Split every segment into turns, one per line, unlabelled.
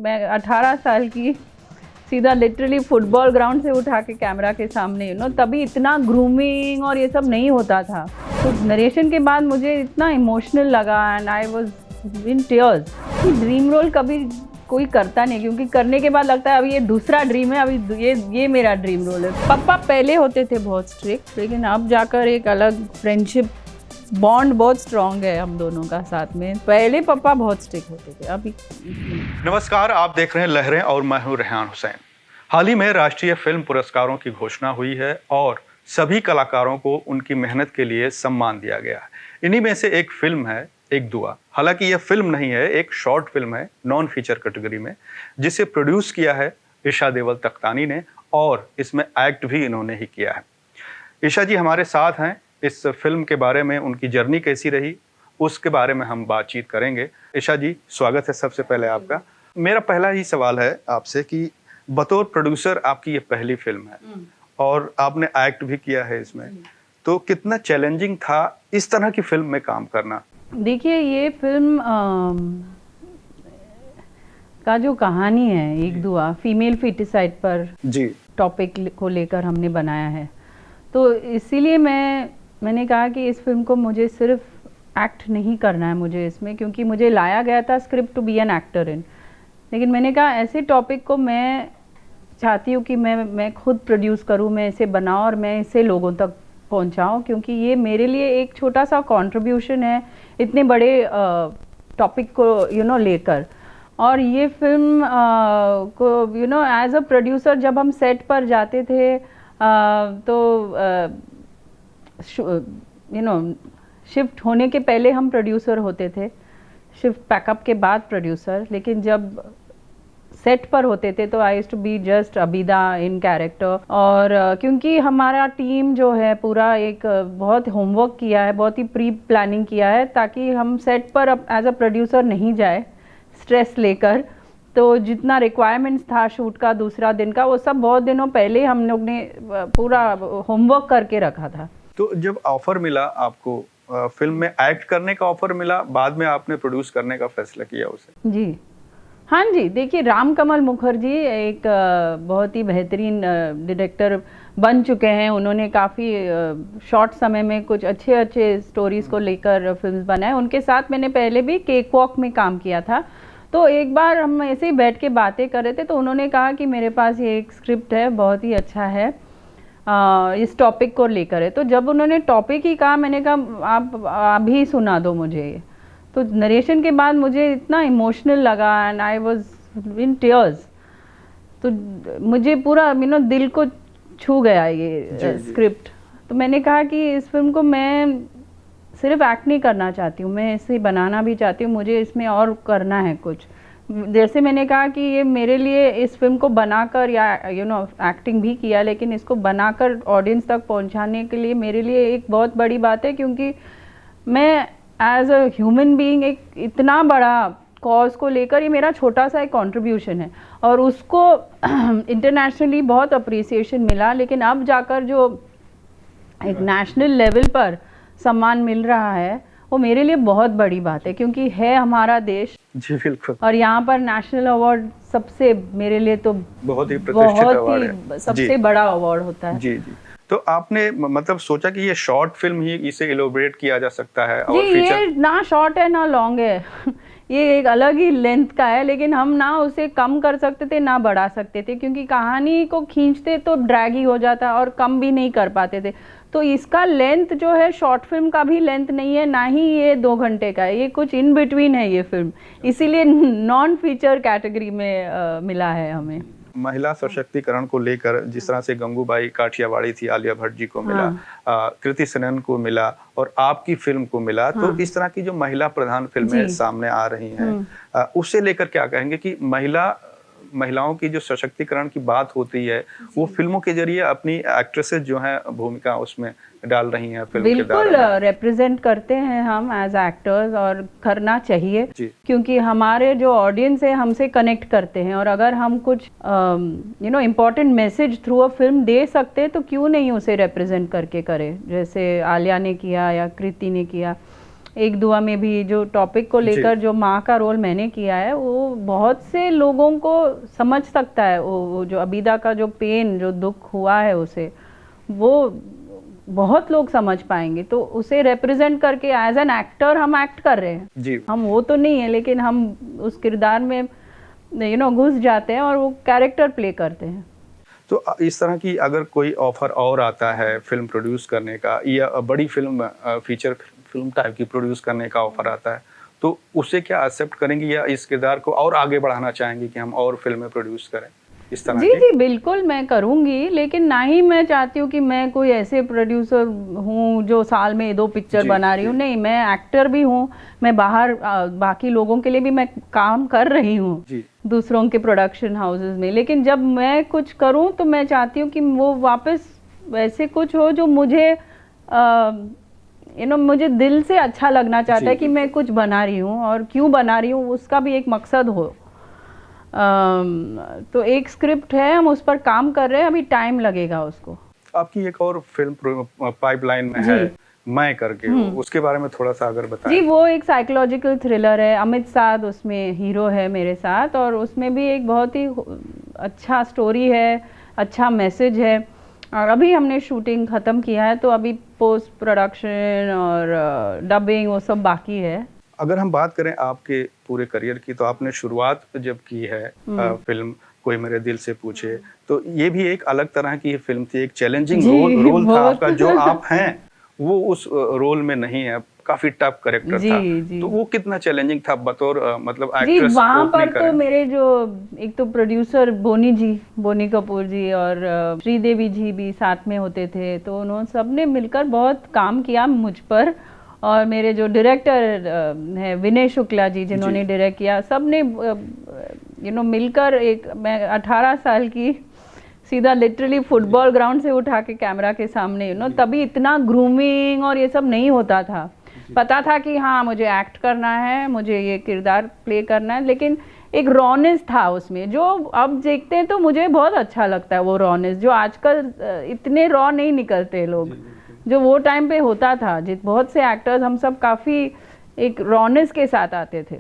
मैं 18 साल की, सीधा लिटरली फुटबॉल ग्राउंड से उठा के कैमरा के सामने तभी इतना ग्रूमिंग और ये सब नहीं होता था। तो नरेशन के बाद मुझे इतना इमोशनल लगा and I was in tears. Dream role कभी कोई करता नहीं, क्योंकि करने के बाद लगता है अभी ये दूसरा ड्रीम है, अभी ये मेरा ड्रीम रोल है। पापा पहले होते थे बहुत स्ट्रिक्ट, लेकिन अब जाकर एक अलग फ्रेंडशिप बॉन्ड बहुत स्ट्रॉन्ग है हम दोनों का साथ में। पहले पापा बहुत स्ट्रिक्ट होते थे, अभी।
नमस्कार, आप देख रहे हैं लहरें और मैं हूं रेहान हुसैन। हाल ही में राष्ट्रीय फिल्म पुरस्कारों की घोषणा हुई है और सभी कलाकारों को उनकी मेहनत के लिए सम्मान दिया गया है। इन्हीं में से एक फिल्म है एक दुआ। हालांकि यह फिल्म नहीं है, एक शॉर्ट फिल्म है नॉन फीचर कैटेगरी में, जिसे प्रोड्यूस किया है ईशा देवल तख्तानी ने और इसमें एक्ट भी इन्होंने ही किया है। ईशा जी हमारे साथ हैं। इस फिल्म के बारे में, उनकी जर्नी कैसी रही, उसके बारे में हम बातचीत करेंगे। ईशा जी, स्वागत है सबसे पहले आपका। मेरा पहला ही सवाल है आपसे कि बतौर प्रोड्यूसर आपकी ये पहली फिल्म है और आपने एक्ट भी किया है इसमें, तो कितना चैलेंजिंग था इस तरह की फिल्म में काम करना?
देखिए, ये फिल्म का जो कहानी है एक दुआ, फीमेल फिटिसाइड पर जी टॉपिक को लेकर हमने बनाया है। तो इसीलिए मैंने कहा कि इस फिल्म को मुझे सिर्फ एक्ट नहीं करना है मुझे इसमें, क्योंकि मुझे लाया गया था script to be an actor in. लेकिन मैंने कहा ऐसे टॉपिक को मैं चाहती हूँ कि मैं खुद प्रोड्यूस करूँ, मैं इसे बनाऊँ और मैं इसे लोगों तक पहुँचाऊँ, क्योंकि ये मेरे लिए एक छोटा सा कंट्रीब्यूशन है इतने बड़े टॉपिक को लेकर। और ये फिल्म को एज अ प्रोड्यूसर जब हम सेट पर जाते थे तो शिफ्ट होने के पहले हम प्रोड्यूसर होते थे, शिफ्ट पैकअप के बाद प्रोड्यूसर। लेकिन जब सेट पर होते थे तो I used to be just Abida in character. और क्योंकि हमारा टीम जो है पूरा एक बहुत होमवर्क किया है, बहुत ही प्री प्लानिंग किया है, ताकि हम सेट पर एज अ प्रोड्यूसर नहीं जाए स्ट्रेस लेकर। तो जितना रिक्वायरमेंट्स था शूट का दूसरा दिन का, वो सब बहुत दिनों पहले हम लोग ने पूरा होमवर्क करके रखा था।
तो जब ऑफर मिला आपको, फिल्म में एक्ट करने का ऑफर मिला, बाद में आपने प्रोड्यूस करने का फैसला किया उसे?
जी हाँ जी, देखिए रामकमल मुखर्जी एक बहुत ही बेहतरीन डायरेक्टर बन चुके हैं। उन्होंने काफ़ी शॉर्ट समय में कुछ अच्छे स्टोरीज़ को लेकर फिल्म बनाए। उनके साथ मैंने पहले भी केक वॉक में काम किया था। तो एक बार हम ऐसे ही बैठ के बातें कर रहे थे, तो उन्होंने कहा कि मेरे पास ये एक स्क्रिप्ट है, बहुत ही अच्छा है, इस टॉपिक को लेकर है। तो जब उन्होंने टॉपिक ही कहा, मैंने कहा आप अभी सुना दो मुझे ये। तो नरेशन के बाद मुझे इतना इमोशनल लगा and I was in tears. तो मुझे पूरा दिल को छू गया ये स्क्रिप्ट। तो मैंने कहा कि इस फिल्म को मैं सिर्फ एक्ट नहीं करना चाहती हूँ, मैं इसे बनाना भी चाहती हूँ, मुझे इसमें और करना है कुछ। जैसे मैंने कहा कि ये मेरे लिए इस फिल्म को बनाकर या एक्टिंग भी किया, लेकिन इसको बनाकर ऑडियंस तक पहुँचाने के लिए मेरे लिए एक बहुत बड़ी बात है, क्योंकि मैं एज अ ह्यूमन बीइंग एक इतना बड़ा कॉज को लेकर, ये मेरा छोटा सा एक कंट्रीब्यूशन है और उसको इंटरनेशनली बहुत अप्रिसिएशन मिला। लेकिन अब जाकर जो एक नेशनल लेवल पर सम्मान मिल रहा है, वो मेरे लिए बहुत बड़ी बात है, क्योंकि है हमारा देश। जी बिल्कुल। और यहाँ पर नेशनल अवार्ड सबसे, मेरे लिए तो बहुत ही सबसे बड़ा अवार्ड होता है।
जी जी। तो आपने मतलब सोचा कि ये शॉर्ट फिल्म ही इसे इलोबरेट किया जा सकता है?
और ये ना शॉर्ट है ना लॉन्ग है ये एक अलग ही लेंथ का है, लेकिन हम ना उसे कम कर सकते थे ना बढ़ा सकते थे, क्योंकि कहानी को खींचते तो ड्रैग ही हो जाता और कम भी नहीं कर पाते थे। तो इसका लेंथ जो है शॉर्ट फिल्म का भी लेंथ नहीं है, ना ही ये 2 घंटे का है, ये कुछ इन बिटवीन है ये फिल्म। इसीलिए नॉन फीचर कैटेगरी में मिला है हमें।
महिला सशक्तिकरण को लेकर जिस तरह से गंगूबाई काठियावाड़ी थी, आलिया भट्ट जी को मिला, कृति सेनन को मिला और आपकी फिल्म को मिला, तो इस तरह की जो महिला प्रधान फिल्में सामने आ रही हैं, उससे लेकर क्या कहेंगे कि महिलाओं की जो सशक्तिकरण की बात होती है, वो फिल्मों के जरिए अपनी एक्ट्रेसेस जो हैं भूमिका उसमें डाल रही हैं फिल्म के
बिल्कुल रिप्रेजेंट करते हैं हम एज एक्टर्स, और करना चाहिए, क्योंकि हमारे जो ऑडियंस है हमसे कनेक्ट करते हैं। और अगर हम कुछ important message through a film दे सकते तो क्यों नहीं उसे रिप्रेजेंट करके करें, जैसे आलिया ने किया या कृति ने किया। एक दुआ में भी जो टॉपिक को लेकर जो माँ का रोल मैंने किया है, वो बहुत से लोगों को समझ सकता है। वो जो अबीदा का जो पेन, जो दुख हुआ है उसे, वो बहुत लोग समझ पाएंगे। तो उसे रिप्रेजेंट करके एज एन एक्टर हम एक्ट कर रहे हैं
जी।
हम वो तो नहीं है, लेकिन हम उस किरदार में घुस जाते हैं और वो कैरेक्टर प्ले करते हैं।
तो इस तरह की अगर कोई ऑफर और आता है फिल्म प्रोड्यूस करने का, या बड़ी फिल्म फीचर फिल्म टाइप की प्रोड्यूस करने का ऑफर आता है, तो उसे क्या एक्सेप्ट करेंगे, या इस किरदार को और आगे बढ़ाना चाहेंगे कि हम और फिल्में प्रोड्यूस करें इस तरह
जी
की?
जी बिल्कुल मैं करूँगी, लेकिन ना ही मैं चाहती हूँ कि मैं कोई ऐसे प्रोड्यूसर हूँ जो साल में 2 पिक्चर बना रही हूँ। नहीं, मैं एक्टर भी हूँ, मैं बाहर बाकी लोगों के लिए भी मैं काम कर रही हूँ दूसरों के प्रोडक्शन हाउसेस में। लेकिन जब मैं कुछ करूँ तो मैं चाहती हूँ कि वो वापस वैसे कुछ हो जो मुझे मुझे दिल से अच्छा लगना चाहता है कि मैं कुछ बना रही हूँ, और क्यों बना रही हूँ उसका भी एक मकसद हो। तो एक स्क्रिप्ट है, हम उस पर काम कर रहे हैं, अभी टाइम लगेगा उसको।
आपकी एक और फिल्म पाइपलाइन में है मैं करके, उसके बारे में थोड़ा सा अगर बताएं।
जी, वो एक साइकोलॉजिकल थ्रिलर है। अमित साध उसमें हीरो है मेरे साथ, और उसमें भी एक बहुत ही अच्छा स्टोरी है, अच्छा मैसेज है। और अभी हमने शूटिंग ख़त्म किया है, तो अभी पोस्ट प्रोडक्शन और डबिंग वो सब बाकी है।
अगर हम बात करें आपके पूरे करियर की, तो आपने शुरुआत जब की है फिल्म कोई मेरे दिल से पूछे, तो ये भी एक अलग तरह की फिल्म थी, एक चैलेंजिंग रोल था आपका। जो आप हैं वो उस रोल में नहीं है, काफी टफ कैरेक्टर था। तो वो कितना चैलेंजिंग था बतौर मतलब एक्ट्रेस?
जी, वहाँ पर तो मेरे जो एक तो प्रोड्यूसर बोनी कपूर जी और श्रीदेवी जी भी साथ में होते थे, तो उन्होंने सबने मिलकर बहुत काम किया मुझ पर। और मेरे जो डायरेक्टर है विनय शुक्ला जी, जिन्होंने डायरेक्ट किया, सब ने मिलकर मैं 18 साल की सीधा लिटरली फुटबॉल ग्राउंड से उठा के कैमरा के सामने, तभी इतना ग्रूमिंग और ये सब नहीं होता था। पता था कि हाँ मुझे एक्ट करना है, मुझे ये किरदार प्ले करना है, लेकिन एक रॉनेस था उसमें जो अब देखते हैं तो मुझे बहुत अच्छा लगता है। वो रॉनेस जो आजकल इतने रॉ नहीं निकलते लोग, जो वो टाइम पे होता था। बहुत से एक्टर्स हम सब काफ़ी एक रॉनेस के साथ आते थे।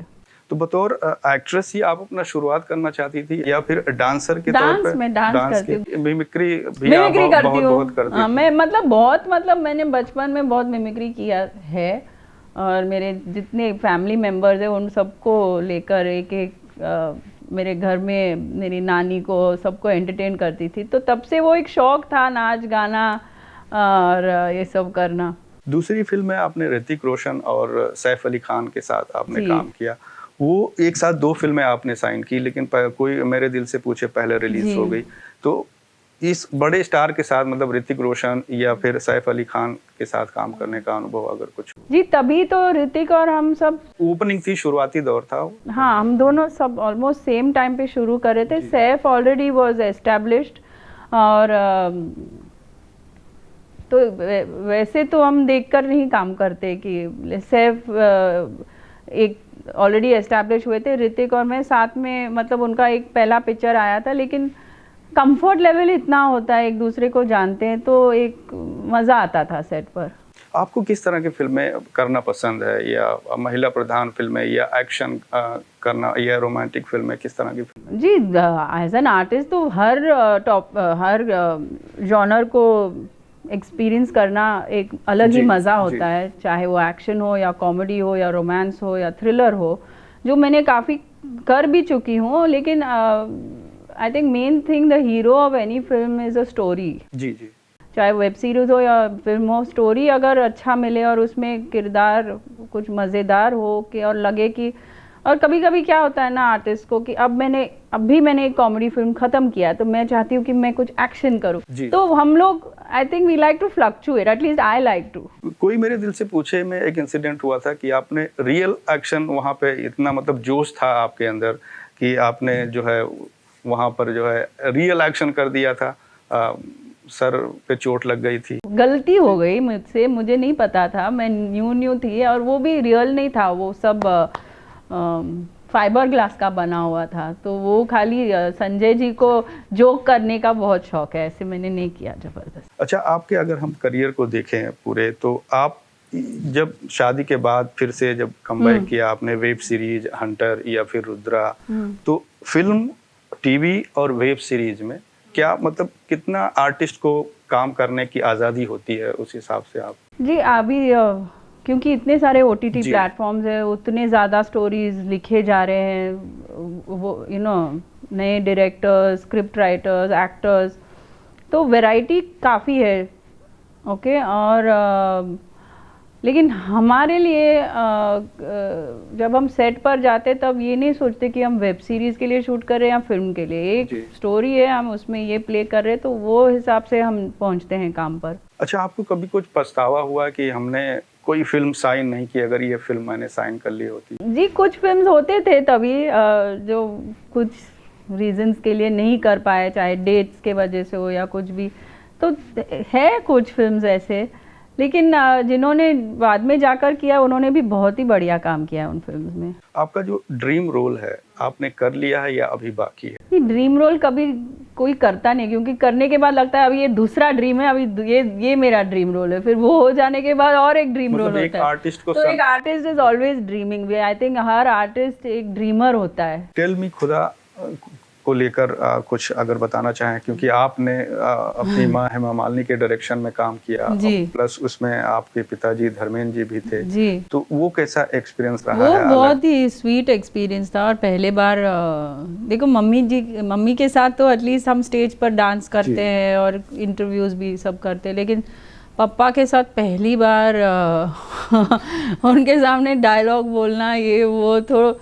तो बतौर एक्ट्रेस ही आप अपना शुरुआत करना चाहती थी, या फिर डांसर के तौर पे?
मैं डांस करती हूँ,
मिमिक्री भी आप बहुत करती हूँ।
मैं मतलब मैंने बचपन में बहुत मिमिक्री किया है, और मेरे जितने फैमिली मेम्बर्स हैं उन सबको लेकर एक मेरे घर में मेरी नानी को सबको एंटरटेन करती थी। तो तब से वो एक शौक था, नाच गाना और ये सब करना।
दूसरी फिल्म में आपने ऋतिक रोशन और सैफ अली खान के साथ आपने काम किया। वो एक साथ 2 फिल्में आपने साइन की, लेकिन कोई मेरे दिल से पूछे पहले रिलीज हो गई। तो इस बड़े स्टार के साथ, मतलब ऋतिक रोशन या फिर सैफ अली खान के साथ काम करने का अनुभव अगर कुछ?
जी, तभी तो ऋतिक और हम सब
ओपनिंग थी, शुरुआती दौर था।
हाँ, हम दोनों सब ऑलमोस्ट सेम टाइम पे शुरू कर रहे थे। सैफ ऑलरेडी वाज एस्टैब्लिश्ड, और तो वैसे तो हम देखकर नहीं काम करते कि सैफ एक ऑलरेडी एस्टैब्लिश हुए थे, ऋतिक और मैं साथ में, मतलब उनका एक पहला पिक्चर आया था, लेकिन कंफर्ट लेवल इतना होता है, एक दूसरे को जानते हैं, तो एक मज़ा आता था सेट पर।
आपको किस तरह की फिल्में करना पसंद है, या महिला प्रधान फिल्में, या एक्शन करना, या रोमांटिक फिल्में, किस तरह की फिल्में?
जी, एज एन आर्टिस्ट तो हर जॉनर को एक्सपीरियंस करना एक अलग ही मज़ा होता है, चाहे वो एक्शन हो या कॉमेडी हो या रोमांस हो या थ्रिलर हो, जो मैंने काफ़ी कर भी चुकी हूँ। लेकिन I think main thing the hero of any film is a story.
जी,
चाहे वेब सीरीज हो या फिल्म हो, स्टोरी अगर अच्छा मिले और उसमें किरदार कुछ मज़ेदार हो कि और लगे कि, और कभी कभी क्या होता है ना आर्टिस्ट को कि अभी मैंने एक कॉमेडी फिल्म ख़त्म किया, तो मैं चाहती हूँ कि मैं कुछ एक्शन करूँ। तो हम लोग I think we like to fluctuate, at least I like to.
कोई मेरे दिल से पूछे में एक इंसिडेंट हुआ था कि आपने रियल एक्शन, वहाँ पे इतना मतलब जोश था आपके अंदर कि आपने जो है वहाँ पर जो है रियल एक्शन कर दिया था, सर पे चोट लग गई थी।
गलती हो गई मुझसे, मुझे नहीं पता था, मैं न्यू थी, और वो भी रियल नहीं था, वो सब फाइबर ग्लास का बना हुआ था। तो वो खाली संजय जी को जोक करने का बहुत शौक है, ऐसे मैंने नहीं किया जबरदस्त।
अच्छा, आपके अगर हम करियर को देखें पूरे, तो आप जब शादी के बाद फिर से जब कमबैक किया आपने वेब सीरीज हंटर या फिर रुद्रा, तो फिल्म, टीवी और वेब सीरीज में क्या मतलब कितना आर्टिस्ट को काम करने की आज़ादी होती है उस हिसाब से आप?
जी अभी क्योंकि इतने सारे OTT
जी।
प्लेटफॉर्म्स हैं, उतने ज़्यादा स्टोरीज लिखे जा रहे हैं, वो नए डायरेक्टर्स, स्क्रिप्ट राइटर्स, एक्टर्स, तो वैरायटी काफ़ी है। ओके और लेकिन हमारे लिए जब हम सेट पर जाते तब ये नहीं सोचते कि हम वेब सीरीज़ के लिए शूट कर रहे हैं या फिल्म के लिए। एक
जी।
स्टोरी है, हम उसमें ये प्ले कर रहे हैं, तो वो हिसाब से हम पहुंचते हैं काम पर।
अच्छा, आपको कभी कुछ पछतावा हुआ कि हमने कोई फिल्म साइन नहीं की, अगर ये फिल्म मैंने साइन कर ली होती?
जी कुछ फिल्म्स होते थे तभी जो कुछ रीजंस के लिए नहीं कर पाए, चाहे डेट्स के वजह से हो या कुछ भी, तो है कुछ फिल्म्स ऐसे, लेकिन जिन्होंने बाद में जाकर किया उन्होंने भी बहुत ही बढ़िया काम किया उन फिल्म्स में।
आपका जो ड्रीम रोल है आपने कर लिया है या अभी बाकी है?
ये ड्रीम रोल कभी कोई करता नहीं, क्योंकि करने के बाद लगता है अभी ये दूसरा ड्रीम है, अभी ये मेरा ड्रीम रोल है, फिर वो हो जाने के बाद और एक ड्रीम रोल
मतलब एक
होता है।
आर्टिस्ट को
तो एक artist is always dreaming. I think her artist एक ड्रीमर होता है।
टेल मी खुदा को लेकर कुछ अगर बताना चाहें, क्योंकि आपने अपनी माँ हेमा मालिनी के डायरेक्शन में काम किया,
जी।
प्लस उसमें आपके पिताजी धर्मेंद्र जी भी थे,
जी
तो वो कैसा एक्सपीरियंस रहा
वो
है?
बहुत ही स्वीट एक्सपीरियंस था। और पहले बार देखो मम्मी के साथ तो एटलीस्ट हम स्टेज पर डांस करते हैं और इंटरव्यूज भी सब करते हैं, लेकिन पापा के साथ पहली बार उनके सामने डायलॉग बोलना, ये वो थोड़ा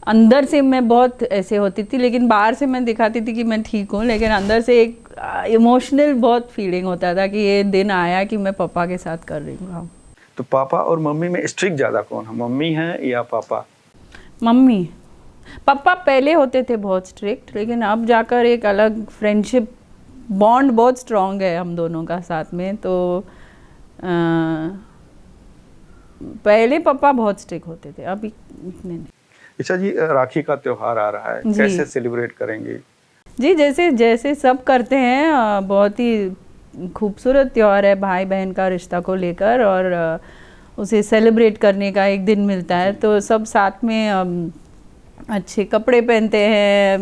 अंदर से मैं बहुत ऐसे होती थी, लेकिन बाहर से मैं दिखाती थी कि मैं ठीक हूँ, लेकिन अंदर से एक इमोशनल बहुत फीलिंग होता था कि ये दिन आया कि मैं पापा के साथ कर रही हूँ।
तो पापा और मम्मी में स्ट्रिक्ट ज़्यादा कौन है, मम्मी है या पापा?
मम्मी। पापा पहले होते थे बहुत स्ट्रिक्ट, लेकिन अब जाकर एक अलग फ्रेंडशिप बॉन्ड बहुत स्ट्रॉन्ग है हम दोनों का साथ में। तो पहले पापा बहुत स्ट्रिक्ट होते थे, अभी इतने नहीं।
अच्छा जी, राखी का त्योहार आ रहा है, कैसे सेलिब्रेट करेंगे?
जी जैसे जैसे सब करते हैं, बहुत ही खूबसूरत त्योहार है भाई बहन का रिश्ता को लेकर, और उसे सेलिब्रेट करने का एक दिन मिलता है, तो सब साथ में अच्छे कपड़े पहनते हैं,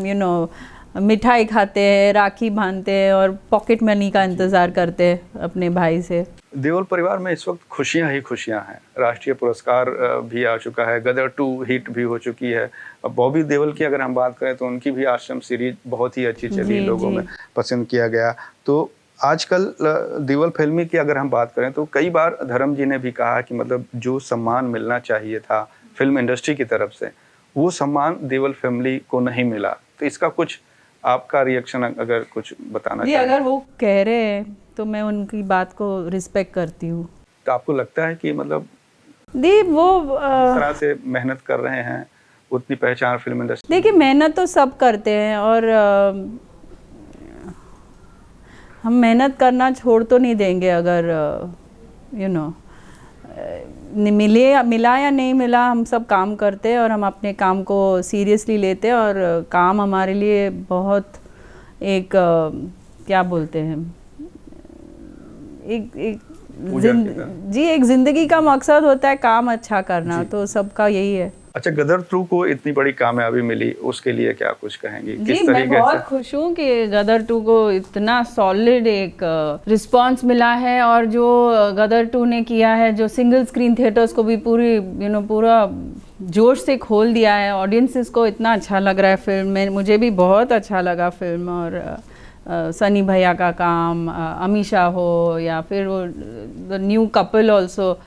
मिठाई खाते हैं, राखी बांधते हैं और पॉकेट मनी का इंतज़ार करते हैं अपने भाई से।
देओल परिवार में इस वक्त खुशियां ही खुशियां हैं। राष्ट्रीय पुरस्कार भी आ चुका है, गदर 2 हिट भी हो चुकी है। अब बॉबी देओल की अगर हम बात करें तो उनकी भी आश्रम सीरीज बहुत ही अच्छी चली, लोगों में पसंद किया गया। तो आजकल देओल फिल्मी की अगर हम बात करें तो कई बार धर्म जी ने भी कहा कि मतलब जो सम्मान मिलना चाहिए था फिल्म इंडस्ट्री की तरफ से, वो सम्मान देओल फैमिली को नहीं मिला। तो इसका कुछ आपका रिएक्शन अगर कुछ बताना
जी,
चाहें?
अगर वो कह रहे हैं तो मैं उनकी बात को रिस्पेक्ट करती हूँ।
तो आपको लगता है कि मतलब
दी वो
जिस तरह से मेहनत कर रहे हैं उतनी पहचान फिल्म इंडस्ट्री?
देखिए मेहनत तो सब करते हैं, और हम मेहनत करना छोड़ तो नहीं देंगे। अगर मिला या नहीं मिला, हम सब काम करते हैं और हम अपने काम को सीरियसली लेते हैं, और काम हमारे लिए बहुत एक क्या बोलते हैं, एक जिंदगी का मकसद होता है काम अच्छा करना, तो सबका यही है।
अच्छा, गदर 2 को इतनी बड़ी कामयाबी मिली, उसके लिए क्या कुछ कहेंगी?
जी, मैं बहुत खुश हूँ कि गदर 2 को इतना सॉलिड एक रिस्पांस मिला है, और जो गदर 2 ने किया है, जो सिंगल स्क्रीन थिएटर्स को भी पूरा जोश से खोल दिया है, ऑडियंसेस को इतना अच्छा लग रहा है फिल्म में। मुझे भी बहुत अच्छा लगा फिल्म, और सनी भैया का काम, अमीषा हो या फिर वो द न्यू कपल ऑल्सो